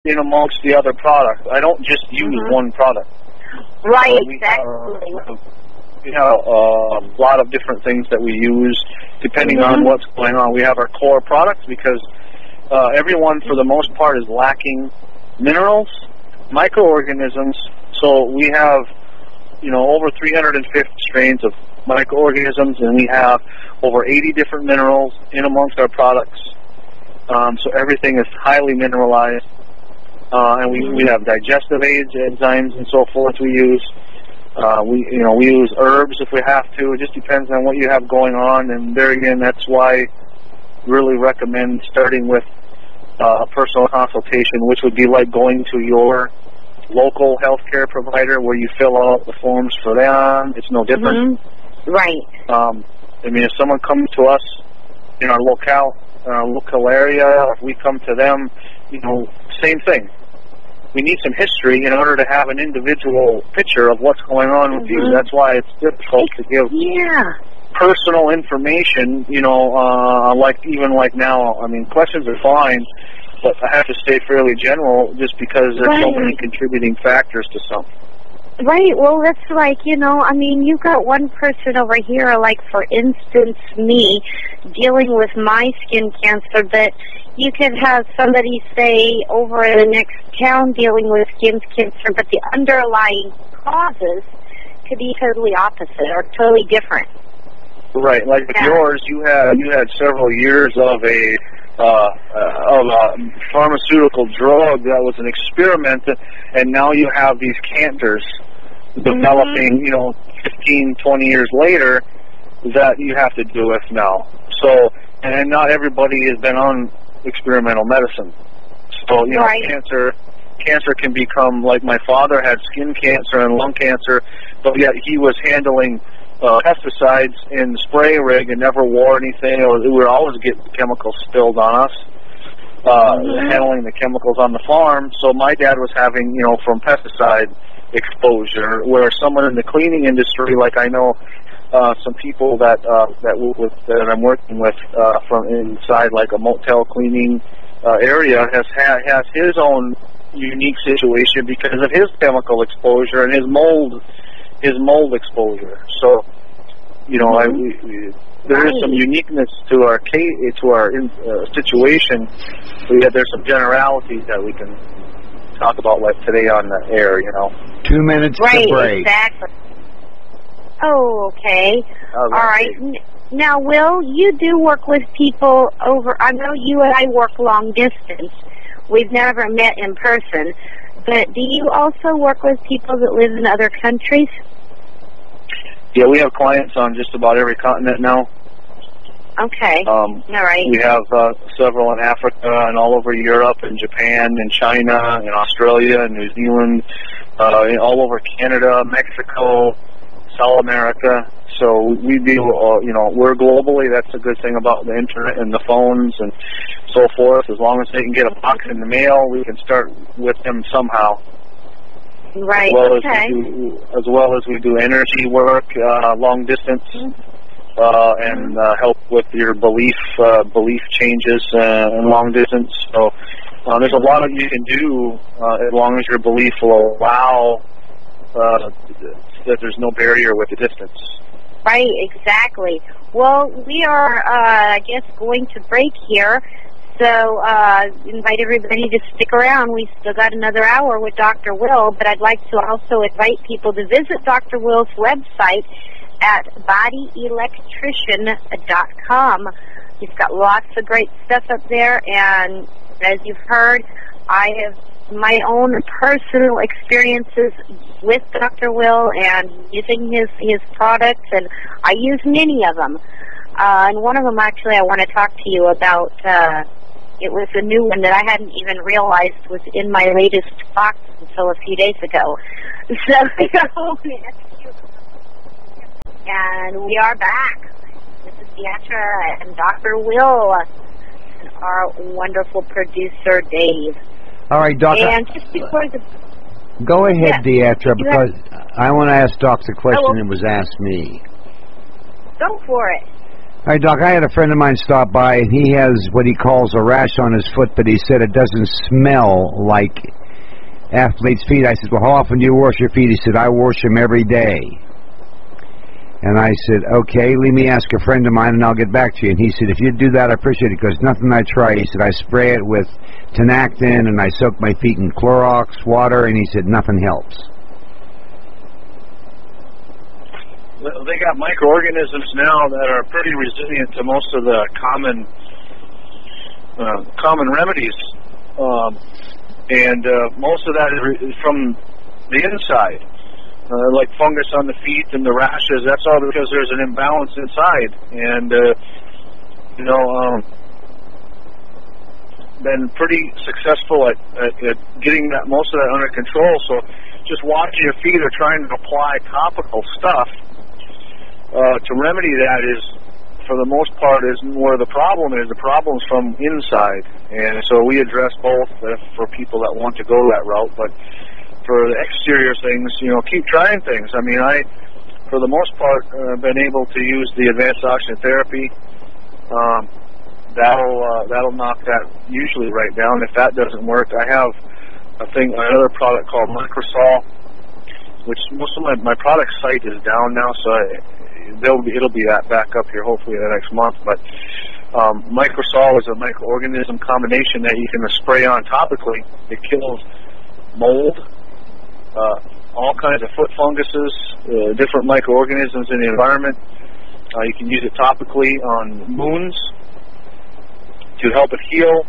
in amongst the other products. I don't just use one product. Right, exactly. We have a lot of different things that we use depending on what's going on. We have our core products because everyone, for the most part, is lacking minerals, microorganisms. So we have, over 350 strains of microorganisms, and we have over 80 different minerals in amongst our products. So everything is highly mineralized. And we have digestive aids, enzymes, and so forth we use. We use herbs if we have to. It just depends on what you have going on. And there again, that's why I really recommend starting with a personal consultation, which would be like going to your local healthcare provider where you fill out the forms for them. It's no different. Right. If someone comes to us in our local area, if we come to them, same thing. We need some history in order to have an individual picture of what's going on with you. That's why it's difficult to give personal information, like now. Questions are fine, but I have to stay fairly general just because there's so many contributing factors to something. Right, well, that's like, you've got one person over here, like, for instance, me, dealing with my skin cancer, but you could have somebody, say, over in the next town dealing with skin cancer, but the underlying causes could be totally opposite or totally different. Right, like with yours, you had several years of a pharmaceutical drug that was an experiment, and now you have these cancers developing, 15, 20 years later that you have to deal with now. So, and not everybody has been on experimental medicine. So, cancer can become, like my father had skin cancer and lung cancer, but yet he was handling pesticides in the spray rig and never wore anything, or we would always get chemicals spilled on us, handling the chemicals on the farm. So my dad was having, from pesticide exposure, where someone in the cleaning industry, like I know some people that I'm working with from inside like a motel cleaning area has his own unique situation because of his chemical exposure and his mold exposure. So there is some uniqueness to our situation. There's some generalities that we can talk about like today on the air. 2 minutes to break. Right, exactly. Oh, okay. All right. Now, Will, you do work with people I know you and I work long distance. We've never met in person. But do you also work with people that live in other countries? Yeah, we have clients on just about every continent now. Okay. All right. We have several in Africa and all over Europe and Japan and China and Australia and New Zealand, all over Canada, Mexico, South America. So we deal, we're globally. That's a good thing about the internet and the phones and so forth. As long as they can get a box in the mail, we can start with them somehow. Right. As well as we do energy work, long distance, and help with your belief changes and long distance. So there's a lot of you can do as long as your belief will allow that there's no barrier with the distance. Right, exactly. Well, we are, I guess, going to break here. So invite everybody to stick around. We still got another hour with Dr. Wil, but I'd like to also invite people to visit Dr. Wil's website at bodyelectrician.com. He's got lots of great stuff up there, and as you've heard, I have my own personal experiences with Dr. Wil and using his products, and I use many of them. And one of them, actually, I want to talk to you about. It was a new one that I hadn't even realized was in my latest box until a few days ago. So, and we are back. This is Deatra and Dr. Wil and our wonderful producer, Dave. All right, Doctor. And just before the... Go ahead, Deatra, because I want to ask Doc the question that was asked me. Go for it. All right, Doc, I had a friend of mine stop by, and he has what he calls a rash on his foot, but he said it doesn't smell like athlete's feet. I said, well, how often do you wash your feet? He said, I wash them every day. And I said, okay, let me ask a friend of mine, and I'll get back to you. And he said, if you do that, I appreciate it, because nothing I try. He said, I spray it with Tenactin, and I soak my feet in Clorox water, and he said, nothing helps. They got microorganisms now that are pretty resilient to most of the common remedies, and most of that is from the inside, like fungus on the feet and the rashes. That's all because there's an imbalance inside, and been pretty successful at getting that most of that under control. So just watching your feet or trying to apply topical stuff to remedy that is, for the most part, isn't where the problem is. The problem's from inside, and so we address both for people that want to go that route. But for the exterior things, keep trying things. I mean, for the most part, been able to use the advanced oxygen therapy. That'll knock that usually right down. If that doesn't work, I have another product called Microsol, which most of my product site is down now, so it'll be back up here hopefully in the next month. But Microsol is a microorganism combination that you can spray on topically. It kills mold, all kinds of foot funguses, different microorganisms in the environment. You can use it topically on wounds to help it heal.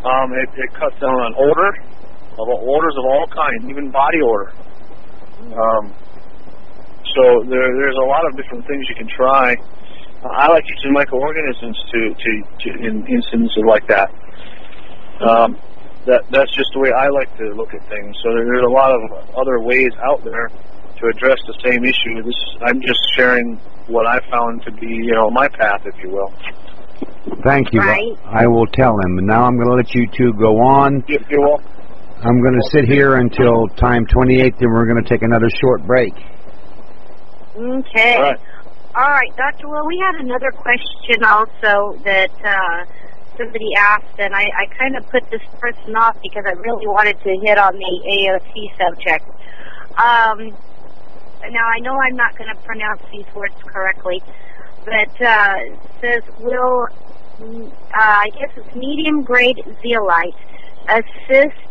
It cuts down on odors of all kinds, even body odor. So there's a lot of different things you can try. I like using microorganisms to in instances like that. That's just the way I like to look at things. So there's a lot of other ways out there to address the same issue. I'm just sharing what I found to be, my path, if you will. Thank you. Right. I will tell him. And now I'm going to let you two go on. You're welcome. I'm going to sit here until time 28, then we're going to take another short break. Okay. All right, Dr. Wil, we had another question also that somebody asked, and I kind of put this person off because I really wanted to hit on the AOT subject. Now, I know I'm not going to pronounce these words correctly, but it says, will, I guess it's medium-grade zeolite assist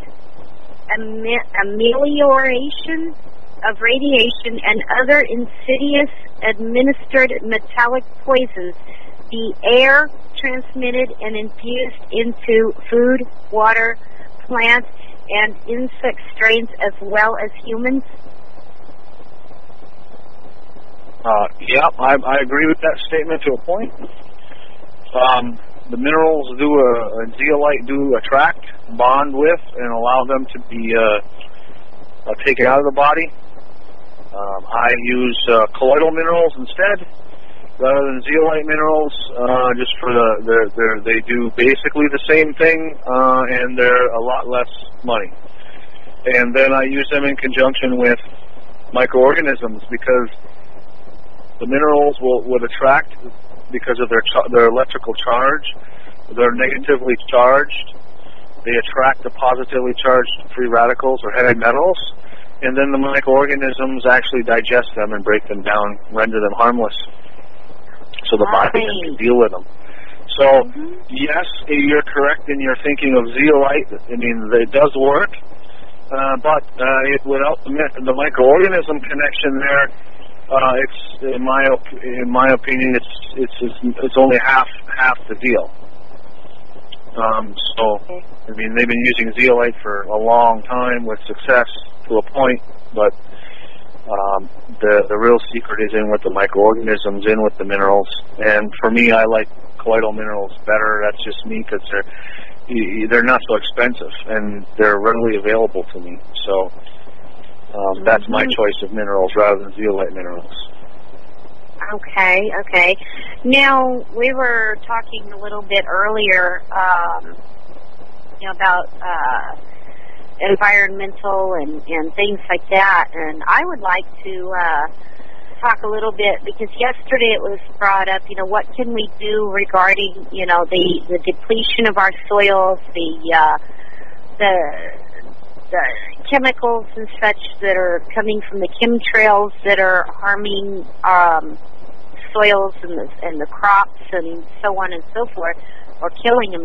amelioration of radiation and other insidious administered metallic poisons be air transmitted and infused into food, water, plants, and insect strains as well as humans? Yeah, I agree with that statement to a point. The minerals zeolite do attract, bond with, and allow them to be taken out of the body. I use colloidal minerals instead, rather than zeolite minerals, just for they do basically the same thing, and they're a lot less money. And then I use them in conjunction with microorganisms, because the minerals would attract because of their electrical charge. They're negatively charged. They attract the positively charged free radicals or heavy metals, and then the microorganisms actually digest them and break them down, render them harmless, so the body can deal with them. So, yes, you're correct in your thinking of zeolite. I mean, it does work, but without the microorganism connection there, it's in my opinion, it's only half the deal. So, I mean, they've been using zeolite for a long time with success to a point, but the real secret is in with the microorganisms, in with the minerals. And for me, I like colloidal minerals better. That's just me, because they're not so expensive and they're readily available to me. So that's my choice of minerals rather than zeolite minerals. Okay. Now, we were talking a little bit earlier about environmental and things like that, and I would like to talk a little bit, because yesterday it was brought up, what can we do regarding, the depletion of our soils, the chemicals and such that are coming from the chemtrails that are harming soils and the crops and so on and so forth, or killing them,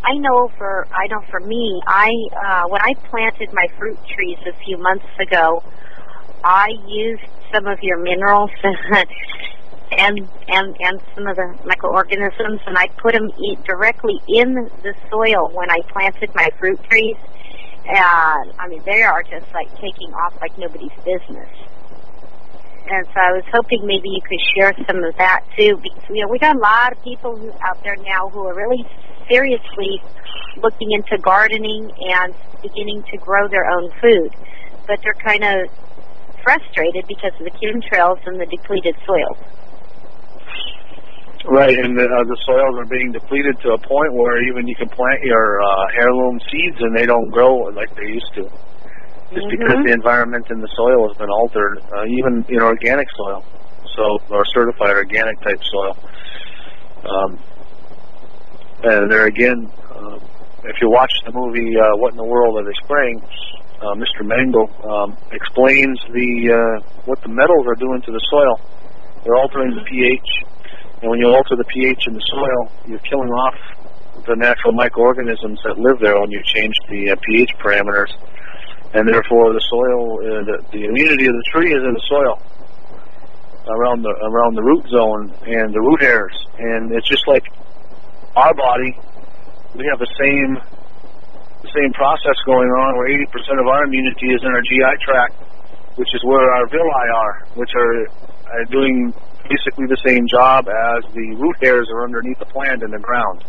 I know for me, when I planted my fruit trees a few months ago, I used some of your minerals and some of the microorganisms, and I put them directly in the soil when I planted my fruit trees. And they are just like taking off like nobody's business. And so I was hoping maybe you could share some of that too, because we got a lot of people out there now who are really seriously looking into gardening and beginning to grow their own food, but they're kind of frustrated because of the chemtrails and the depleted soils. Right, and the soils are being depleted to a point where even you can plant your heirloom seeds and they don't grow like they used to. Just because the environment in the soil has been altered, even in organic soil, or certified organic type soil. And there again, if you watch the movie What in the World Are They Spraying, Mr. Mangle explains what the metals are doing to the soil. They're altering the pH, and when you alter the pH in the soil, you're killing off the natural microorganisms that live there when you change the pH parameters. And therefore, the soil, the immunity of the tree is in the soil, around the root zone and the root hairs. And it's just like our body; we have the same process going on, where 80% of our immunity is in our GI tract, which is where our villi are, which are doing basically the same job as the root hairs are underneath the plant in the ground.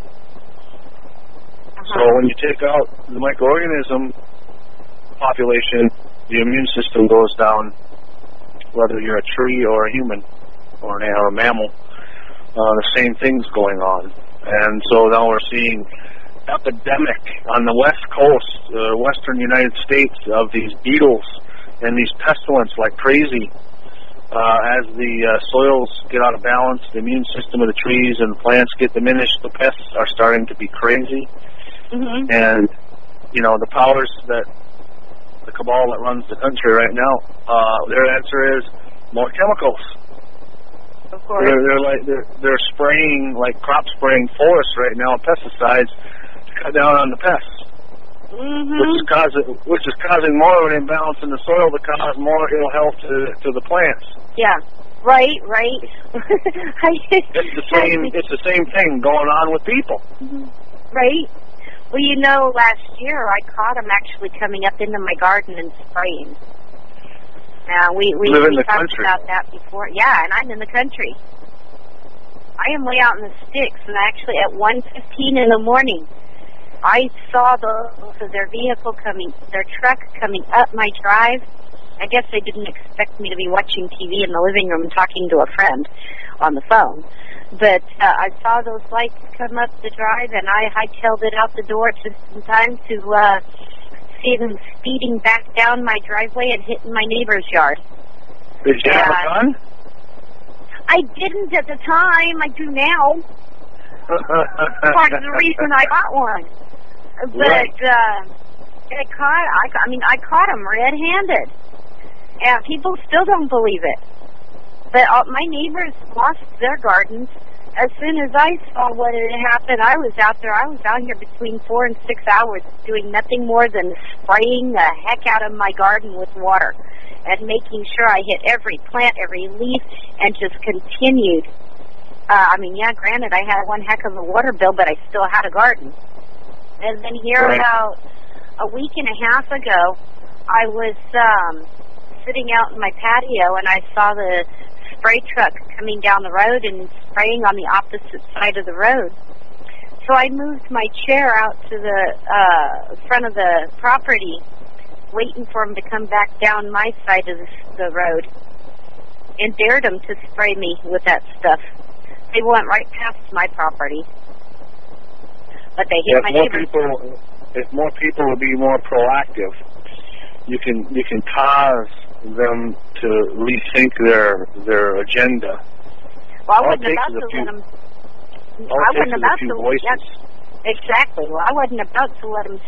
So when you take out the microorganism population, the immune system goes down, whether you're a tree or a human or a mammal. The same thing's going on. And so now we're seeing epidemic on the west coast, western United States, of these beetles and these pestilence like crazy. As the soils get out of balance, the immune system of the trees and plants get diminished, the pests are starting to be crazy. And, the powers that the cabal that runs the country right now, their answer is more chemicals. Of course. They're spraying, like crop spraying forests right now, pesticides to cut down on the pests, which is causing more of an imbalance in the soil to cause more ill health to the plants. Yeah. Right. It's the same thing going on with people. Right. Well, last year I caught them actually coming up into my garden and spraying. We talked about that before. Yeah, and I'm in the country. I am way out in the sticks, and actually at 1:15 in the morning, I saw their truck coming up my drive. I guess they didn't expect me to be watching TV in the living room and talking to a friend on the phone. But I saw those lights come up the drive, and I hightailed it out the door just in time to see them speeding back down my driveway and hitting my neighbor's yard. Did you have a gun? I didn't at the time. I do now. Part of the reason I got one. But I caught them red-handed, and people still don't believe it. But my neighbors lost their gardens. As soon as I saw what had happened, I was out here between 4 and 6 hours doing nothing more than spraying the heck out of my garden with water and making sure I hit every plant, every leaf, and just continued. Granted, I had one heck of a water bill, but I still had a garden. And then here, about a week and a half ago, I was sitting out in my patio, and I saw the spray truck coming down the road and spraying on the opposite side of the road. So I moved my chair out to the front of the property, waiting for him to come back down my side of the road, and dared him to spray me with that stuff. They went right past my property, but they hit my neighbors. If more people would be more proactive, you can cause them to rethink their agenda. Well, I wasn't about to let them. All it takes is a few voices. Exactly. Well, I wasn't about to let them